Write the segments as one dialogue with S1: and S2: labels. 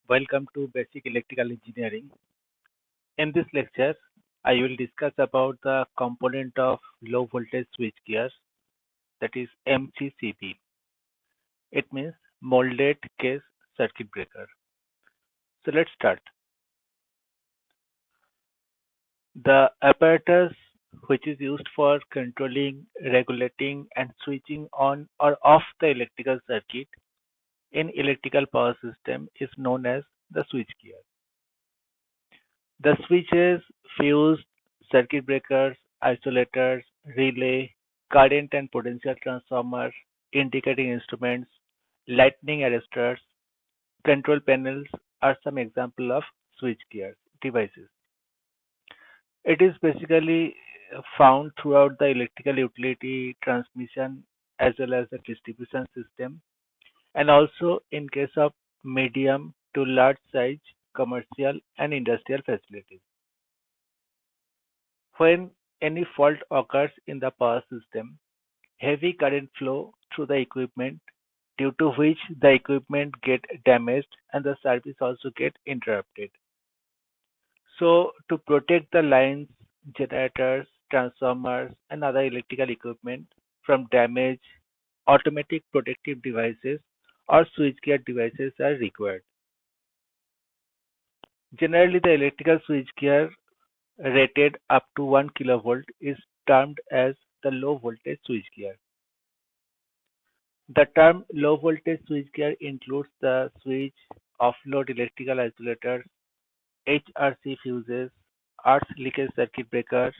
S1: Welcome to Basic Electrical Engineering. In this lecture, I will discuss about the component of low voltage switchgear, that is MCCB. It means molded case circuit breaker. So let's start. The apparatus which is used for controlling, regulating and switching on or off the electrical circuit in electrical power system is known as the switchgear. The switches, fuse, circuit breakers, isolators, relay, current and potential transformer, indicating instruments, lightning arresters, control panels are some example of switchgear devices. It is basically found throughout the electrical utility transmission as well as the distribution system, and also in case of medium to large size commercial and industrial facilities. When any fault occurs in the power system, heavy current flow through the equipment, due to which the equipment get damaged and the service also get interrupted. So to protect the lines, generators, transformers and other electrical equipment from damage, automatic protective devices or switchgear devices are required. Generally, the electrical switchgear rated up to 1 kilovolt is termed as the low voltage switchgear. The term low voltage switchgear includes the switch, off-load electrical isolators, HRC fuses, earth leakage circuit breakers,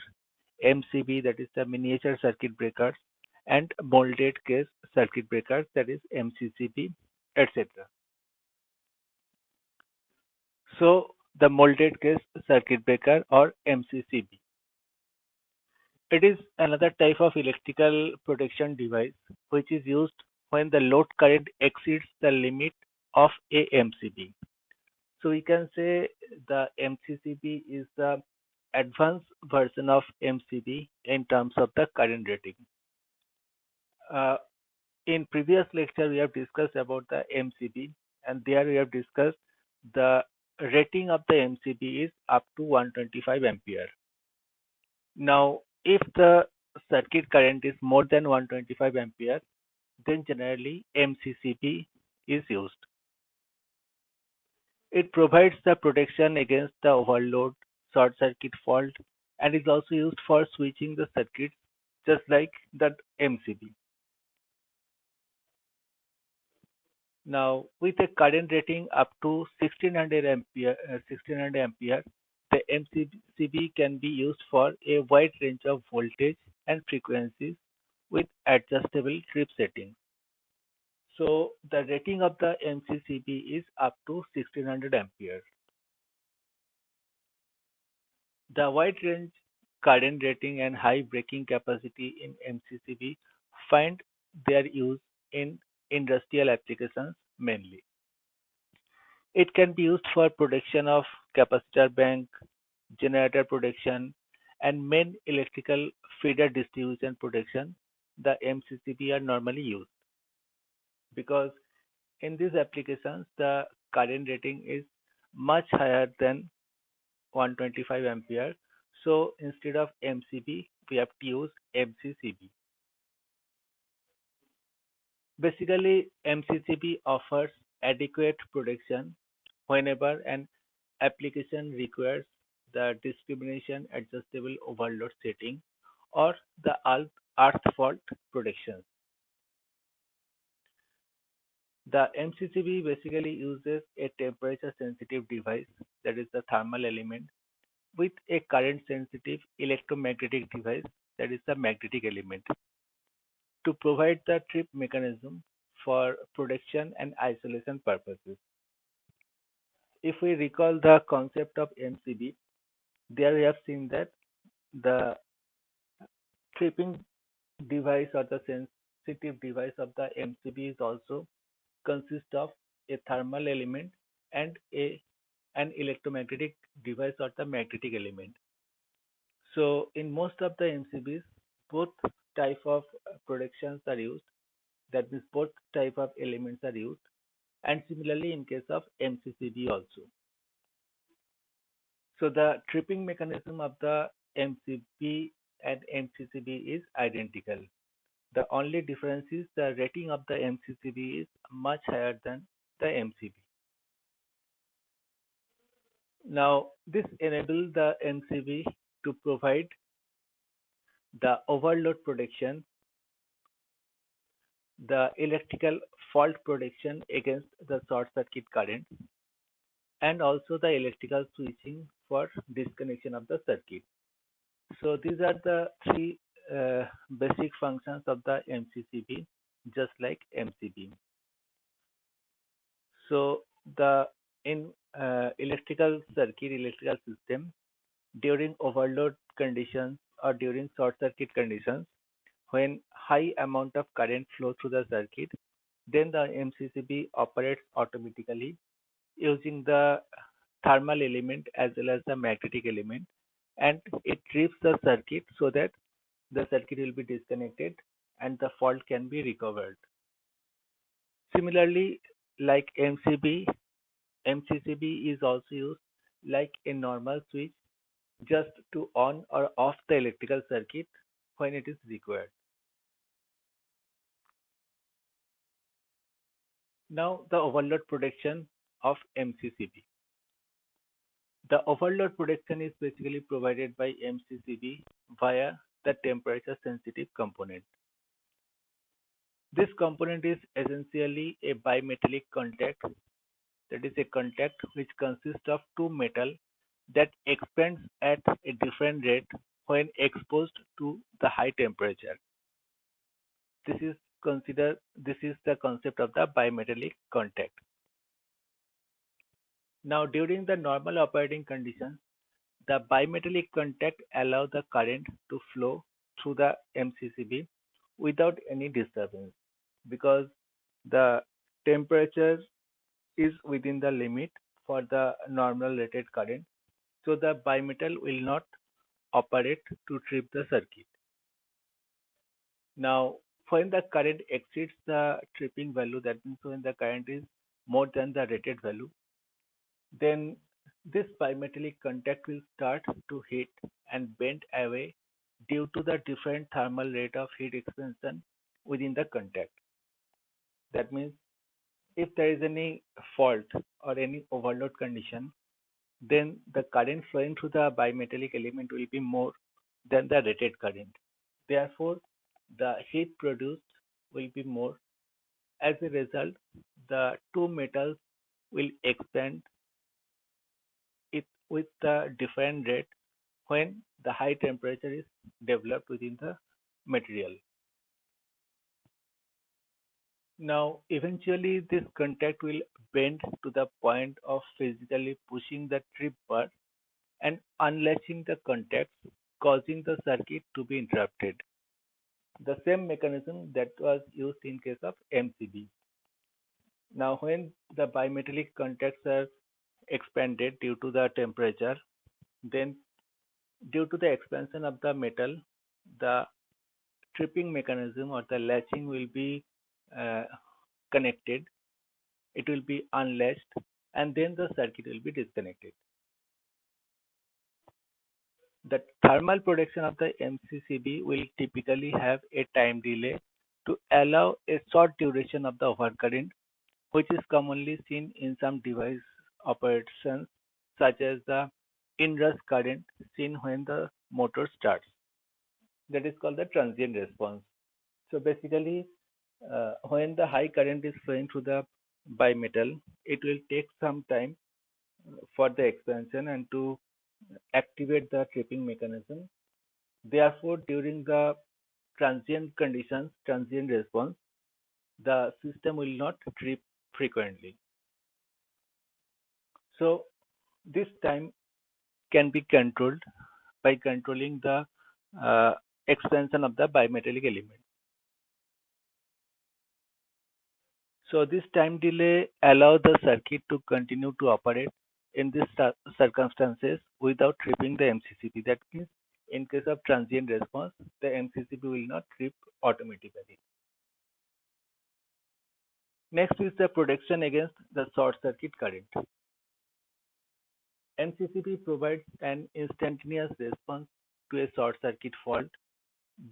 S1: MCB, that is the miniature circuit breakers, and molded case circuit breakers, that is MCCB, etc. So the molded case circuit breaker or MCCB. It is another type of electrical protection device which is used when the load current exceeds the limit of a MCB. So we can say the MCCB is the advanced version of MCB in terms of the current rating. Uh, in previous lecture, we have discussed about the MCB, and there we have discussed the rating of the MCB is up to 125 ampere. Now, if the circuit current is more than 125 ampere, then generally MCCB is used. It provides the protection against the overload, short circuit fault, and is also used for switching the circuits just like the MCB. Now, with a current rating up to 1600 ampere, the MCB can be used for a wide range of voltage and frequencies with adjustable trip settings. So the rating of the MCCB is up to 1600 ampere. The wide range current rating and high braking capacity in MCCB find their use in industrial applications mainly. It can be used for protection of capacitor bank, generator protection, and main electrical feeder distribution protection. The MCCB are normally used because in these applications the current rating is much higher than 125 ampere. So instead of MCB, we have to use MCCB. Basically, MCCB offers adequate protection whenever an application requires the discrimination adjustable overload setting or the earth fault protection. The MCCB basically uses a temperature sensitive device, that is the thermal element, with a current sensitive electromagnetic device, that is the magnetic element, to provide the trip mechanism for protection and isolation purposes. If we recall the concept of MCB, there we have seen that the tripping device or the sensitive device of the MCB is also consist of a thermal element and an electromagnetic device or the magnetic element. So in most of the MCBs, both type of protections are used. That means both type of elements are used. and similarly in case of MCCB also. So the tripping mechanism of the MCB and MCCB is identical. The only difference is the rating of the MCCB is much higher than the MCB. Now, this enables the MCB to provide the overload protection, the electrical fault protection against the short circuit current, and also the electrical switching for disconnection of the circuit. So these are the three basic functions of the MCCB, just like MCB. So the in electrical circuit, electrical system, during overload conditions or during short circuit conditions, when high amount of current flow through the circuit, then the MCCB operates automatically using the thermal element as well as the magnetic element, and it trips the circuit so that the circuit will be disconnected and the fault can be recovered. Similarly, like MCCB is also used like a normal switch just to on or off the electrical circuit when it is required. Now, the overload protection of MCCB. The overload protection is basically provided by MCCB via the temperature sensitive component. This component is essentially a bimetallic contact, that is a contact which consists of two metal that expands at a different rate when exposed to the high temperature. This is the concept of the bimetallic contact. Now during the normal operating conditions, the bimetallic contact allows the current to flow through the MCCB without any disturbance because the temperature is within the limit for the normal rated current. So the bimetal will not operate to trip the circuit. Now, when the current exceeds the tripping value, that means when the current is more than the rated value, then this bimetallic contact will start to heat and bend away due to the different thermal rate of heat expansion within the contact. That means if there is any fault or any overload condition, then the current flowing through the bimetallic element will be more than the rated current. Therefore, the heat produced will be more. As a result, the two metals will expand it with the different rate when the high temperature is developed within the material. Now, eventually, this contact will bend to the point of physically pushing the trip bar and unlatching the contacts, causing the circuit to be interrupted. The same mechanism that was used in case of MCB. Now, when the bimetallic contacts are expanded due to the temperature, then due to the expansion of the metal, the tripping mechanism or the latching will be uh, connected, it will be unlatched, and then the circuit will be disconnected. The thermal protection of the MCCB will typically have a time delay to allow a short duration of the overcurrent, which is commonly seen in some device operations such as the inrush current seen when the motor starts. That is called the transient response. So basically, when the high current is flowing through the bimetal, it will take some time for the expansion and to activate the tripping mechanism. Therefore, during the transient conditions, transient response, the system will not trip frequently. So this time can be controlled by controlling the uh, expansion of the bimetallic element. So this time delay allows the circuit to continue to operate in these circumstances without tripping the MCCB. That means in case of transient response, the MCCB will not trip automatically. Next is the protection against the short circuit current. MCCB provides an instantaneous response to a short circuit fault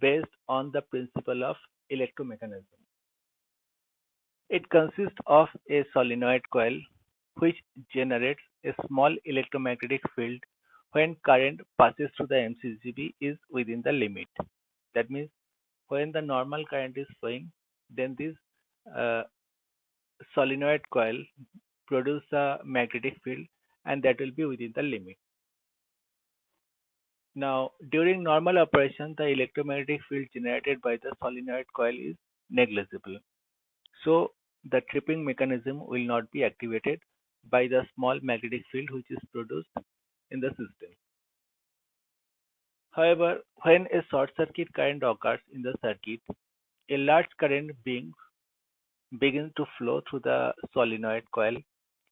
S1: based on the principle of electromechanism. It consists of a solenoid coil which generates a small electromagnetic field when current passes through the MCCB is within the limit. That means when the normal current is flowing, then this uh, solenoid coil produce a magnetic field and that will be within the limit. Now, during normal operation, the electromagnetic field generated by the solenoid coil is negligible. So, the tripping mechanism will not be activated by the small magnetic field which is produced in the system. However, when a short circuit current occurs in the circuit, a large current begins to flow through the solenoid coil,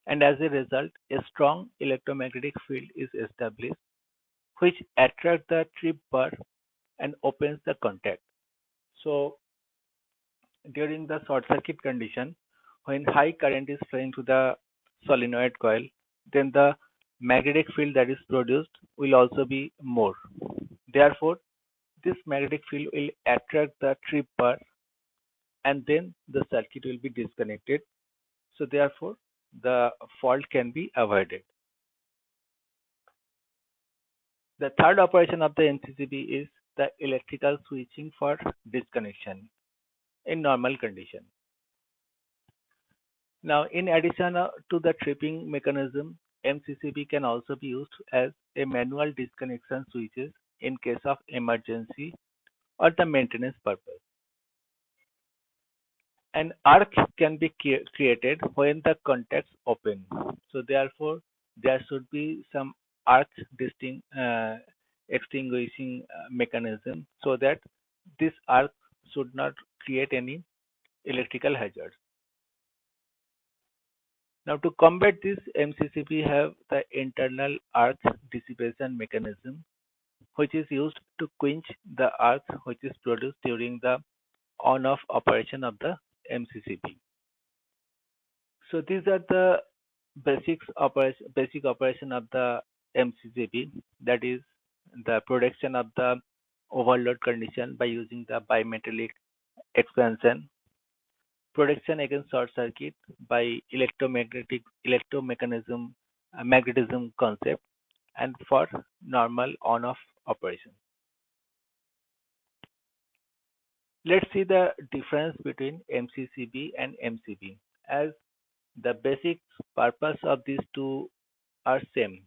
S1: and as a result, a strong electromagnetic field is established which attracts the trip bar and opens the contact. So, during the short circuit condition, when high current is flowing to the solenoid coil, then the magnetic field that is produced will also be more. Therefore, this magnetic field will attract the trip bar and then the circuit will be disconnected. So, therefore, the fault can be avoided. The third operation of the MCCB is the electrical switching for disconnection in normal condition. Now, in addition to the tripping mechanism, MCCB can also be used as a manual disconnection switches in case of emergency or the maintenance purpose. An arc can be created when the contacts open. So therefore, there should be some arc extinguishing mechanism so that this arc should not create any electrical hazards. Now to combat this, MCCB have the internal arc dissipation mechanism which is used to quench the arc which is produced during the on-off operation of the MCCB. So these are the basic operation of the MCCB, that is the protection of the overload condition by using the bimetallic expansion, protection against short circuit by electromechanism magnetism concept, and for normal on-off operation. Let's see the difference between MCCB and MCB, as the basic purpose of these two are same.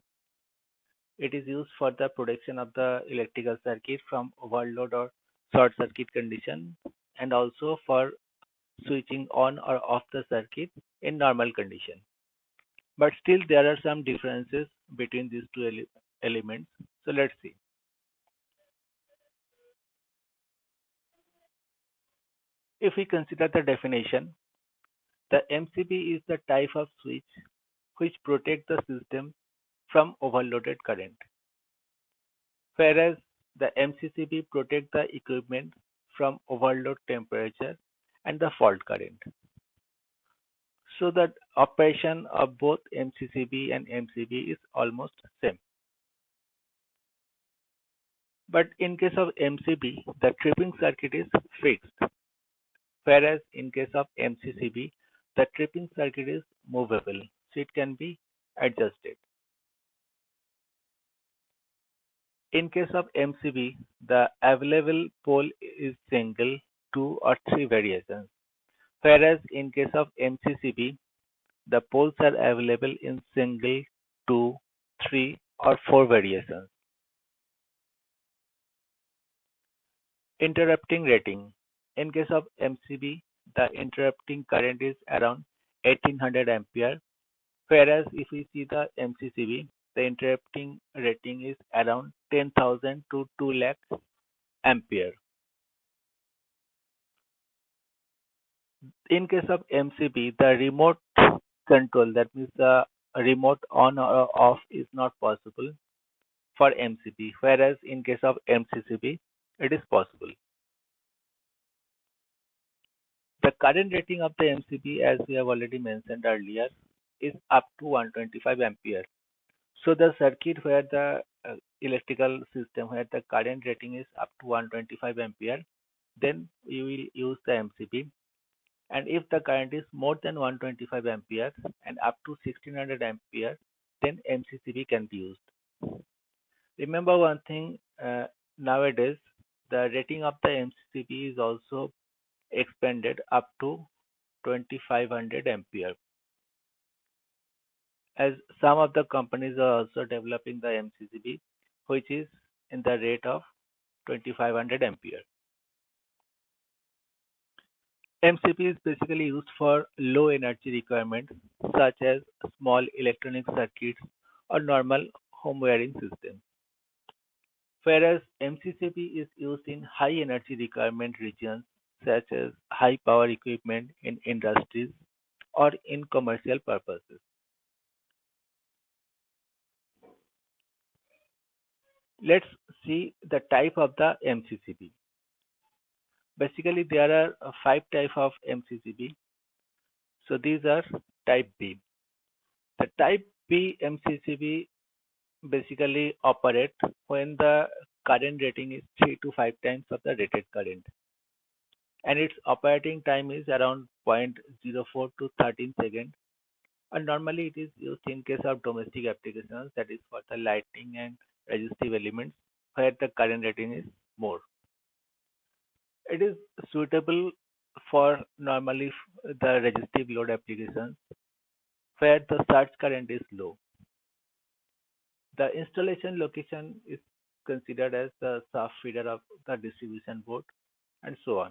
S1: It is used for the protection of the electrical circuit from overload or short circuit condition, and also for switching on or off the circuit in normal condition. But still there are some differences between these two elements. So let's see. If we consider the definition, the MCB is the type of switch which protect the system from overloaded current, whereas the MCCB protect the equipment from overload temperature and the fault current. So the operation of both MCCB and MCB is almost same. But in case of MCB, the tripping circuit is fixed, whereas in case of MCCB, the tripping circuit is movable, so it can be adjusted. In case of MCB, the available pole is single, two or three variations, whereas in case of MCCB, the poles are available in single, two, three or four variations. Interrupting rating. In case of MCB, the interrupting current is around 1800 ampere, whereas if we see the MCCB, the interrupting rating is around 10,000 to 2 lakh ampere. In case of MCB, the remote control, that means the remote on or off, is not possible for MCB, whereas in case of MCCB, it is possible. The current rating of the MCB, as we have already mentioned earlier, is up to 125 ampere. So the circuit where the electrical system where the current rating is up to 125 ampere, then you will use the MCB. And if the current is more than 125 ampere and up to 1600 ampere, then MCCB can be used. Remember one thing, nowadays the rating of the MCCB is also expanded up to 2500 ampere, as some of the companies are also developing the MCCB, which is in the rate of 2500 ampere. MCB is basically used for low energy requirements such as small electronic circuits or normal home wiring systems, whereas MCCB is used in high energy requirement regions such as high power equipment in industries or in commercial purposes. Let's see the type of the MCCB. Basically, there are five types of MCCB. So these are type B. The type B MCCB basically operate when the current rating is 3 to 5 times of the rated current, and its operating time is around 0.04 to 13 seconds. And normally it is used in case of domestic applications, that is for the lighting and resistive elements where the current rating is more. It is suitable for normally the resistive load applications where the surge current is low. The installation location is considered as the sub feeder of the distribution board and so on.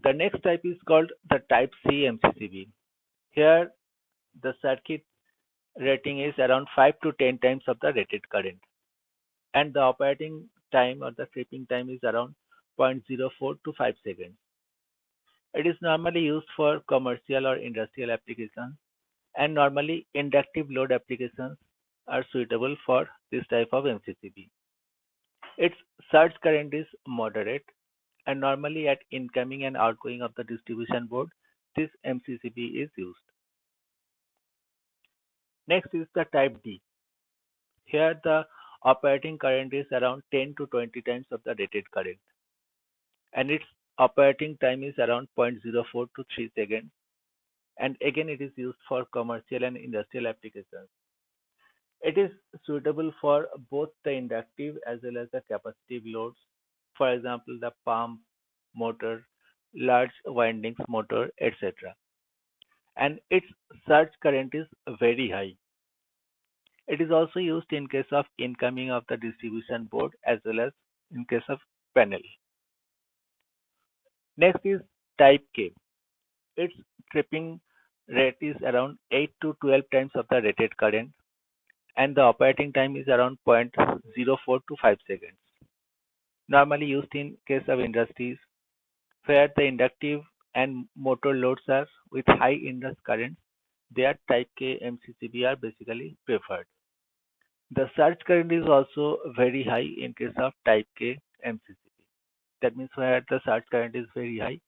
S1: The next type is called the type C MCCB. Here the circuit rating is around 5 to 10 times of the rated current, and the operating time or the tripping time is around 0.04 to 5 seconds. It is normally used for commercial or industrial applications, and normally inductive load applications are suitable for this type of MCCB. Its surge current is moderate, and normally at incoming and outgoing of the distribution board, this MCCB is used. Next is the type D. Here the operating current is around 10 to 20 times of the rated current, and its operating time is around 0.04 to 3 seconds, and again it is used for commercial and industrial applications. It is suitable for both the inductive as well as the capacitive loads, for example, the pump, motor, large windings motor, etc. And its surge current is very high. It is also used in case of incoming of the distribution board as well as in case of panel. Next is type K. Its tripping rate is around 8 to 12 times of the rated current, and the operating time is around 0.04 to 5 seconds. Normally used in case of industries where the inductive and motor loads are with high induced currents, their type K MCCB are basically preferred. The surge current is also very high in case of type K MCCB. That means where the surge current is very high,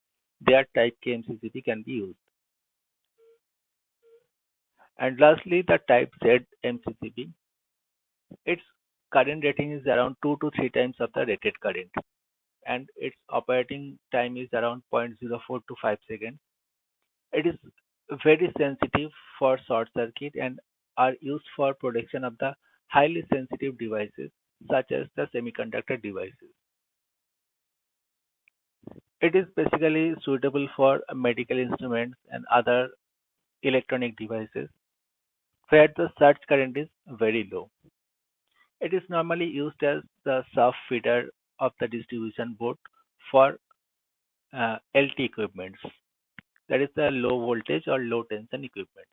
S1: their type K MCCB can be used. And lastly, the type Z MCCB. Its current rating is around 2 to 3 times of the rated current, and its operating time is around 0.04 to 5 seconds. It is very sensitive for short circuit and are used for protection of the highly sensitive devices such as the semiconductor devices. It is basically suitable for medical instruments and other electronic devices where the surge current is very low. It is normally used as the sub feeder of the distribution board for LT equipments, that is the low voltage or low tension equipment.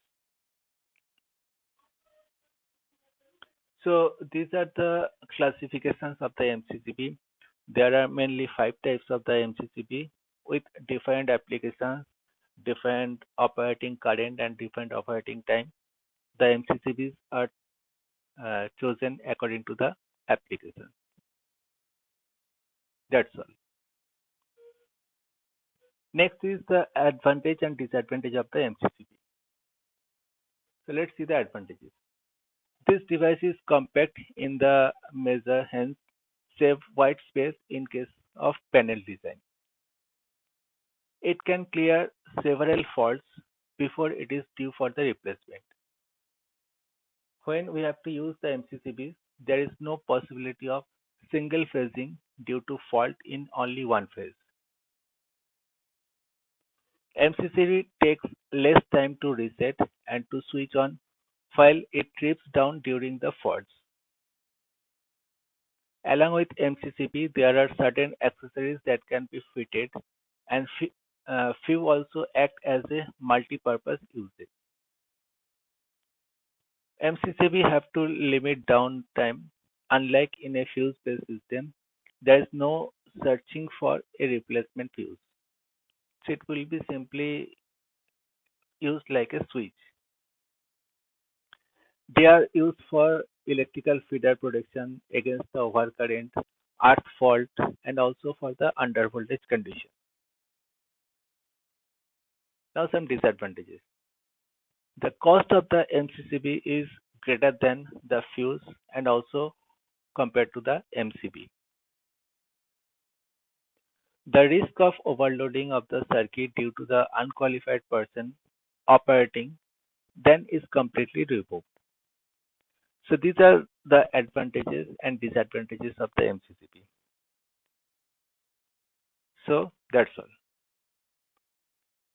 S1: So these are the classifications of the MCCB. There are mainly five types of the MCCB with different applications, different operating current and different operating time. The MCCBs are chosen according to the application. That's all. Next is the advantage and disadvantage of the MCCB. So let's see the advantages. This device is compact in the measure, hence save white space in case of panel design. It can clear several faults before it is due for the replacement. When we have to use the MCCBs, there is no possibility of single phasing due to fault in only one phase. MCCB takes less time to reset and to switch on while it trips down during the faults. Along with MCCB, there are certain accessories that can be fitted, and few also act as a multi-purpose usage. MCCB have to limit downtime. Unlike in a fuse-based system, there is no searching for a replacement fuse. So it will be simply used like a switch. They are used for electrical feeder protection against the overcurrent, earth fault, and also for the undervoltage condition. Now some disadvantages. The cost of the MCCB is greater than the fuse and also compared to the MCB. The risk of overloading of the circuit due to the unqualified person operating then is completely removed. So these are the advantages and disadvantages of the MCCB. So that's all.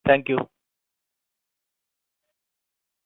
S1: Thank you.